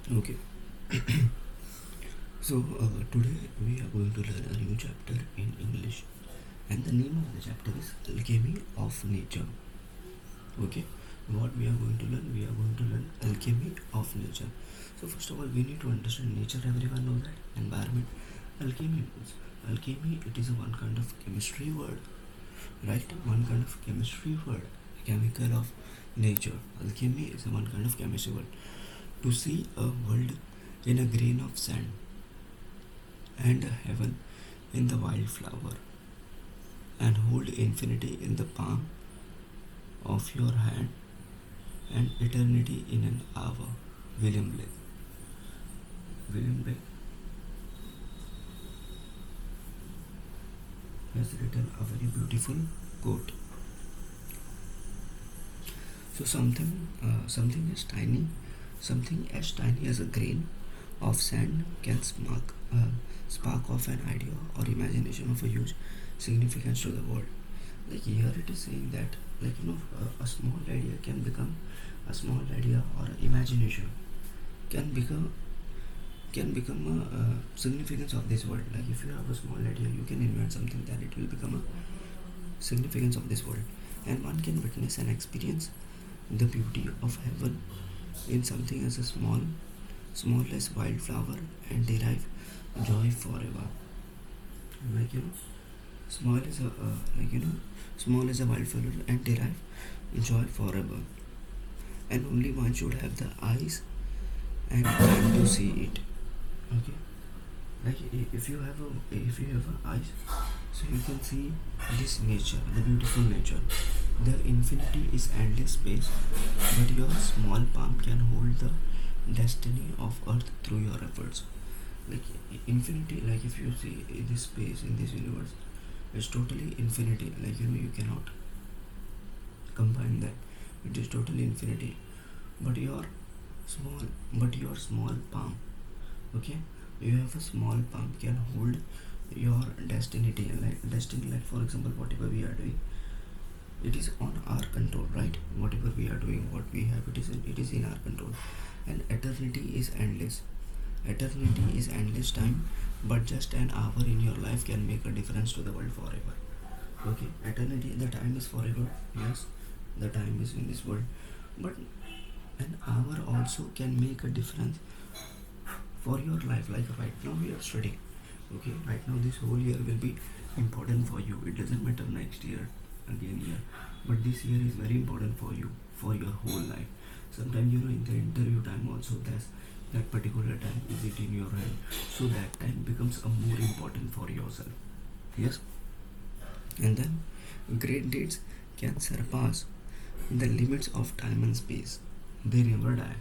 Okay. Today we are going to learn a new chapter in English, and the name of the chapter is Alchemy of Nature. Okay, what we are going to learn? We are going to learn Alchemy of Nature. So first of all, we need to understand nature. Everyone knows that. Environment. Alchemy means alchemy. It is a one kind of chemistry word, right? One kind of chemistry word, chemical of nature. Alchemy is a one kind of chemistry word. To see a world in a grain of sand and heaven in the wildflower, and hold infinity in the palm of your hand and eternity in an hour. William Blake. William Blake has written a very beautiful quote. So something as tiny as a grain of sand can spark off an idea or imagination of a huge significance to the world. Like here it is saying that, a small idea can become a small idea, or imagination can become a significance of this world. Like if you have a small idea, you can invent something that it will become a significance of this world, and one can witness and experience the beauty of heaven in something as a smallest wildflower and derive joy forever. Like small is a small is a wildflower and derive joy forever, and only one should have the eyes and time to see it. Okay, like if you have eyes, so you can see this nature, the beautiful nature. The infinity is endless space, but your small palm can hold the destiny of earth through your efforts. Like infinity, like if you see in this space, in this universe, it's totally infinity. Like you cannot combine that. It is totally infinity. But small your small palm, okay, you have a small palm can hold your destiny, like for example, whatever we are doing, it is on our control, right? Whatever we are doing, what we have, it is in our control. And eternity is endless time, but just an hour in your life can make a difference to the world forever. Okay, eternity, the time is forever. Yes, the time is in this world, but an hour also can make a difference for your life. Like right now we are studying, okay, right now this whole year will be important for you. It doesn't matter next year, again year, but this year is very important for you, for your whole life. Sometimes in the interview time also, that particular time is it in your head, so that time becomes a more important for yourself. Yes. And then great deeds can surpass the limits of time and space. They never die.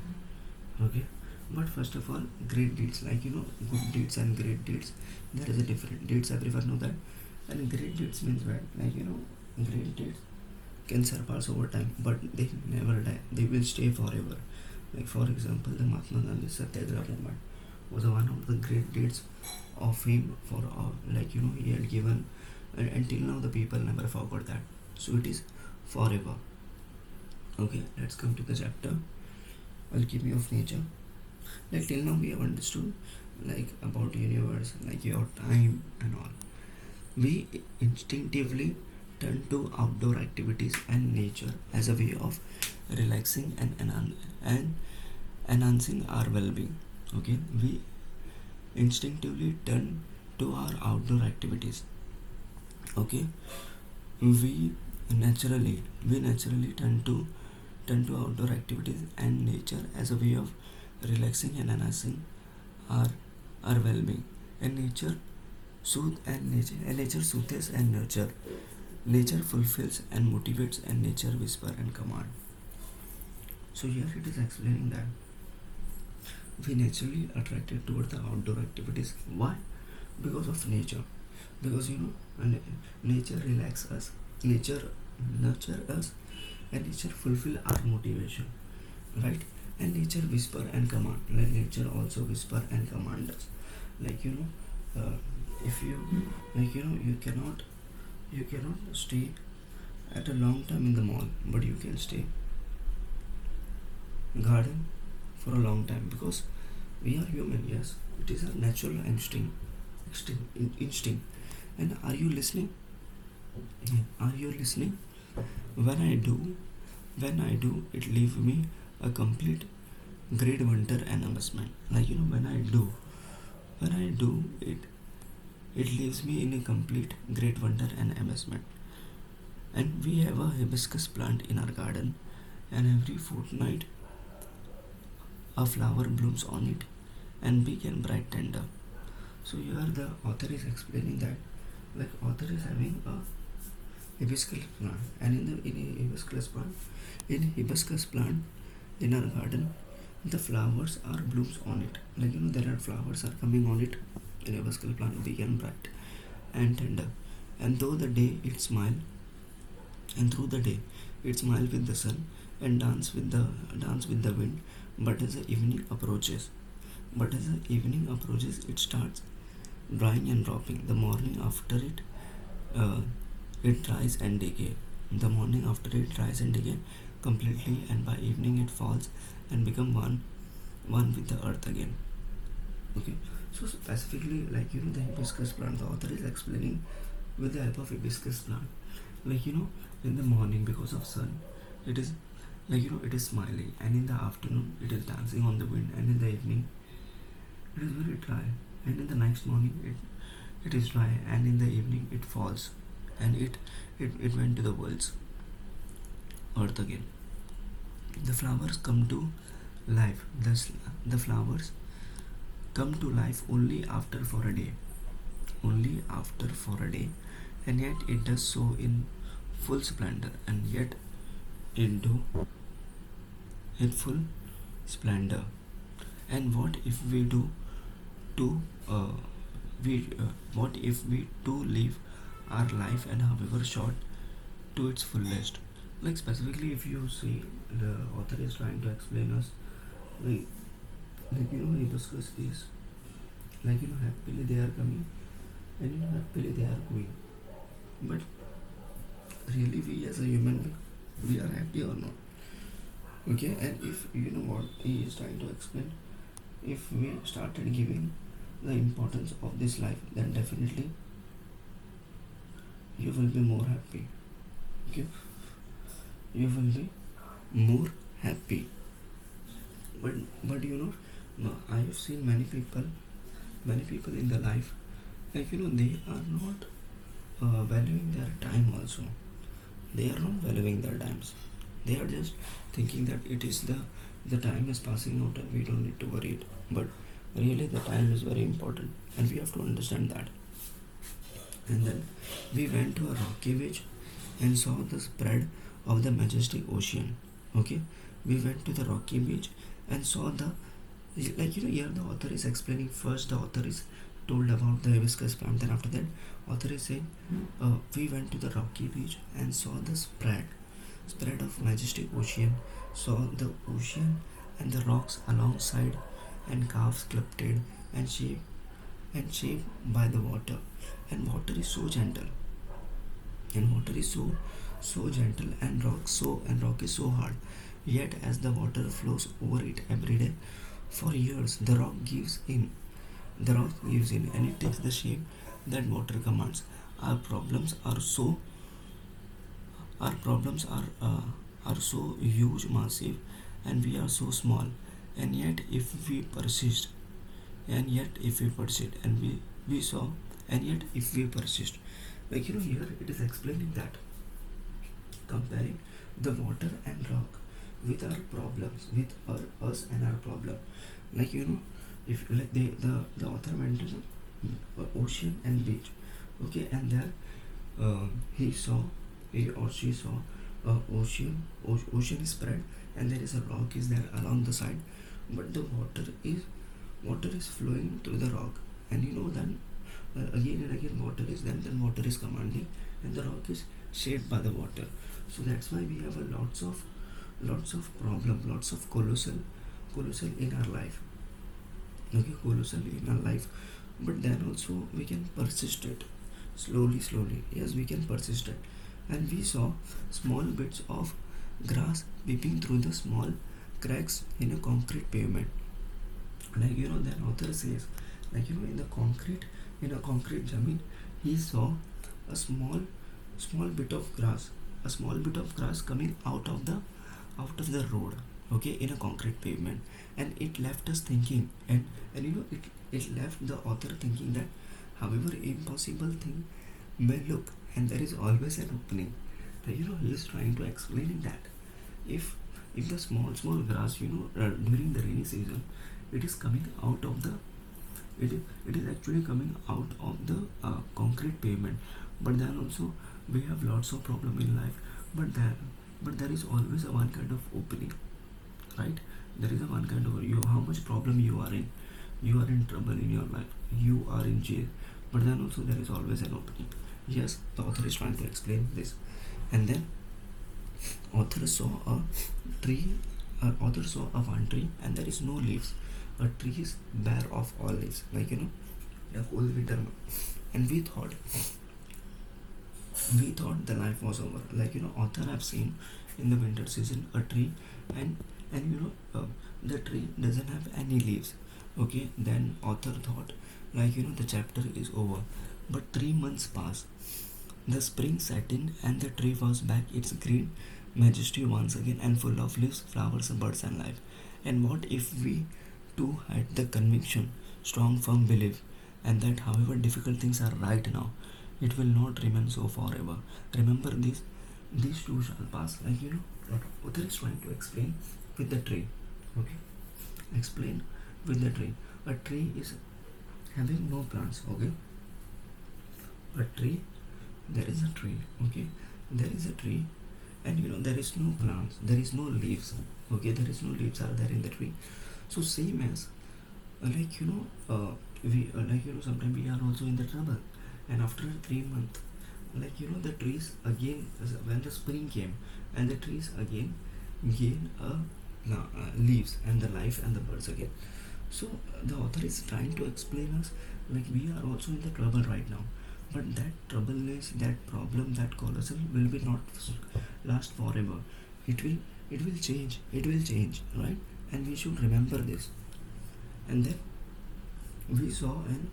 Okay. But first of all, great deeds, like good deeds and great deeds, there is a different deeds, everyone know that. And great deeds means what? Great deeds can surpass over time, but they never die. They will stay forever. Like for example, the Mahatma Gandhi Satyagraha movement was one of the great deeds of him for all. He had given, and until now the people never forgot that. So it is forever. Okay, let's come to the chapter Alchemy of Nature. Like till now we have understood about universe, like your time and all. We instinctively turn to outdoor activities and nature as a way of relaxing and enhancing our well-being. Okay, we instinctively turn to our outdoor activities. Okay, we naturally turn to outdoor activities and nature as a way of relaxing and enhancing our our well-being. And nature soothes and nurture. Nature fulfills and motivates, and nature whisper and command. So here it is explaining that we naturally attracted toward the outdoor activities. Why? Because of nature. Because nature relax us, nature nurture us, and nature fulfill our motivation, right? And nature whisper and command. Like nature also whisper and command us. Like if you you cannot stay at a long time in the mall, but you can stay garden for a long time, because We are human, yes. It is a natural instinct. And are you listening? Yeah. Are you listening? When I do, it leaves me a complete great wonder and amazement. When I do it, it leaves me in a complete great wonder and amazement. And we have a hibiscus plant in our garden, and every fortnight a flower blooms on it, and big and bright tender. So here the author is explaining that, like, author is having a hibiscus plant, and in hibiscus plant in our garden, the flowers are blooms on it. There are flowers are coming on it in hibiscus plant, big and bright and tender. And though the day it smile, and through the day it smile with the sun and dance with the wind. But as the evening approaches, it starts drying and dropping. The morning after it, it dries and decay. The morning after it dries and decay completely, and by evening it falls and become one with the earth again. Okay. So specifically, the hibiscus plant, the author is explaining with the help of hibiscus plant. In the morning, because of sun, it is it is smiling, and in the afternoon it is dancing on the wind, and in the evening it is very dry, and in the next morning it is dry, and in the evening it falls, and it went to the world's earth again. The flowers come to life. Thus, the flowers come to life only after for a day. Only after for a day, and yet it does so in full splendor, and yet it do in full splendor. And what if we do to what if we do live our life, and however short, to its fullest? Like, specifically, if you see, the author is trying to explain us, like, hibiscus is happily they are coming, and happily they are going. But really, we as a human being, we are happy or not? Okay. And if you know what he is trying to explain, if we started giving the importance of this life, then definitely you will be more happy. Okay. You will be more happy. But I have seen many people in the life, they are not valuing their time also. They are not valuing their times. They are just thinking that it is the time is passing out and we don't need to worry it. But really, the time is very important, and we have to understand that. And then we went to a rocky beach and saw the spread of the majestic ocean. Okay. We went to the rocky beach and saw the, here the author is explaining. First the author is told about the hibiscus plant, then after that author is saying, we went to the rocky beach and saw the spread of majestic ocean, saw the ocean and the rocks alongside, and calves sculpted and shaped by the water. And water is so gentle, and rock is so hard. Yet as the water flows over it every day for years, the rock gives in, and it takes the shape that water commands. Our problems are so huge, massive, and we are so small. And yet if we persist, and we saw, and yet if we persist, here it is explaining that, comparing the water and rock with our problems, with us and our problem. If the author went to the ocean and beach. Okay. And there he or she saw ocean is spread, and there is a rock is there along the side, but the water is flowing through the rock. And then again and again water is there, then water is commanding, and the rock is shaped by the water. So that's why we have lots of problem, lots of colossal in our life. Okay. Colossal in our life. But then also we can persist it slowly. Yes, we can persist it. And we saw small bits of grass peeping through the small cracks in a concrete pavement. Then author says, in a concrete jamin, he saw a small bit of grass, coming out of the road, okay, in a concrete pavement. And it left us thinking, it left the author thinking that however impossible thing may look, and there is always an opening. He is trying to explain that if the small grass, during the rainy season, it is coming out of the it is actually coming out of the concrete pavement. But then also we have lots of problem in life, but there is always a one kind of opening, right? There is a one kind of, you, how much problem you are in trouble in your life, you are in jail, but then also there is always an opening. Yes, the author is trying to explain this. And then author saw a tree author saw a one tree, and there is no leaves. A tree is bare of all leaves, a cold winter. And we thought the life was over. Author have seen in the winter season a tree, and the tree doesn't have any leaves. Okay, then author thought, the chapter is over. But 3 months passed. The spring set in, and the tree was back its green majesty once again, and full of leaves, flowers, birds, and life. And what if we too had the conviction, strong, firm belief, and that however difficult things are right now, it will not remain so forever. Remember this, these too shall pass. What author is trying to explain with the tree. Okay, explain with the tree. A tree is having no plants. Okay, a tree, there is a tree. Okay, there is a tree, and there is no plants, there is no leaves. Okay, there is no leaves are there in the tree. So same as we sometimes we are also in the trouble. And after 3 months, the trees again, when the spring came, and the trees again gain leaves and the life and the birds again. So the author is trying to explain us, we are also in the trouble right now, but that troubleness, that problem, that colossal will be not last forever. It will change, right? And we should remember this. And then we saw an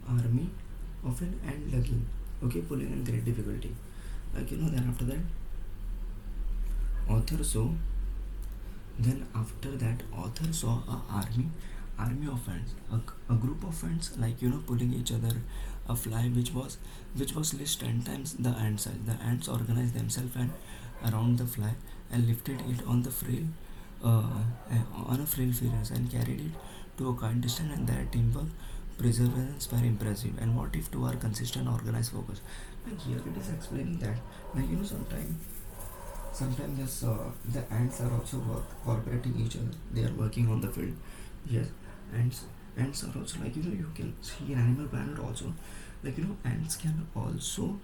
army of an ant lugging, okay, pulling in great difficulty. Then after that, author saw. Then after that, author saw army of ants, a group of ants, pulling each other, a fly which was least 10 times the ant size. The ants organized themselves and around the fly, and lifted it on the frail on a frail feelers, and carried it to a kind distance, and their teamwork, perseverance were impressive. And what if to our consistent, organized focus? Here it is explaining that, sometimes this, the ants are also cooperating each other. They are working on the field. Yes, ants are also, you can see in Animal Planet also, ants can also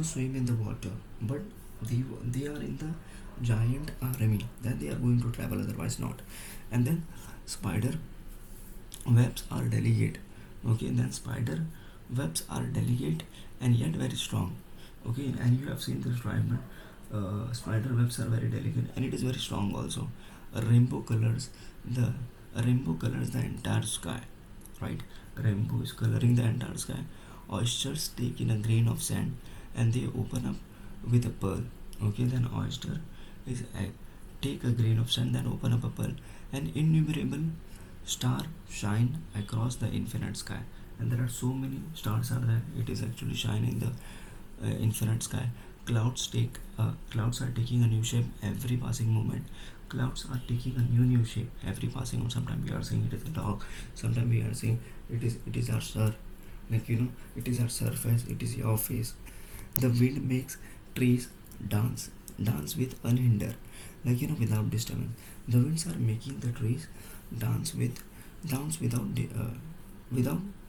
swim in the water, but they are in the giant army that they are going to travel, otherwise not. And then spider webs are delicate. Okay, then spider webs are delicate and yet very strong. Okay, and you have seen this triangle. Spider webs are very delicate, and it is very strong also. A rainbow colors the the entire sky, right? Rainbow is coloring the entire sky. Oysters take in a grain of sand, and they open up with a pearl. Okay, then oyster is take a grain of sand, then open up a pearl. An innumerable star shine across the infinite sky, and there are so many stars are there. It is actually shining the infinite sky. Clouds are taking a new shape every passing moment. Clouds are taking a new shape every passing moment. Sometimes we are saying it is a dog. Sometimes we are saying it is our sir. It is our surface. It is your face. The wind makes trees dance with unhindered, without disturbance. The winds are making the trees dance without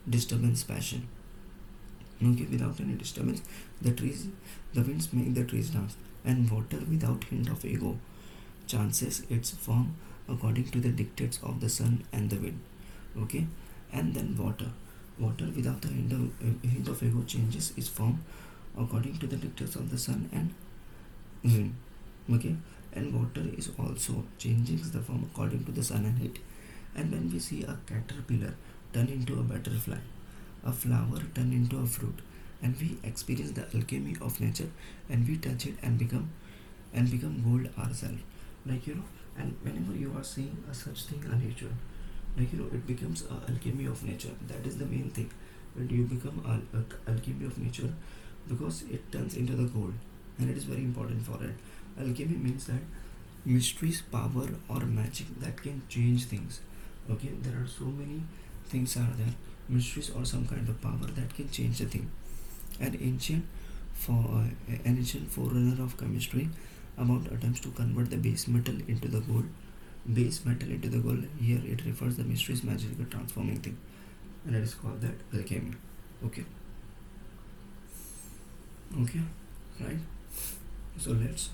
disturbance, passion. Okay, without any disturbance, the winds make the trees dance. And water without hint of ego chances its form according to the dictates of the sun and the wind. Okay, and then water without the hint of ego changes its form according to the dictates of the sun and wind. Okay, and water is also changing the form according to the sun and heat. And when when we see a caterpillar turn into a butterfly, a flower turn into a fruit, and we experience the alchemy of nature, and we touch it and become gold ourselves. Like and whenever you are seeing a such thing a nature, it becomes a alchemy of nature. That is the main thing. When you become a alchemy of nature, because it turns into the gold, and it is very important for it. Alchemy means that mysteries, power, or magic that can change things. Okay, there are so many things are there, mysteries or some kind of power that can change the thing. An ancient for an ancient forerunner of chemistry about attempts to convert the base metal into the gold. Base metal into the gold. Here it refers the mysteries, magical transforming thing, and it is called that alchemy. Okay, okay, right. So let's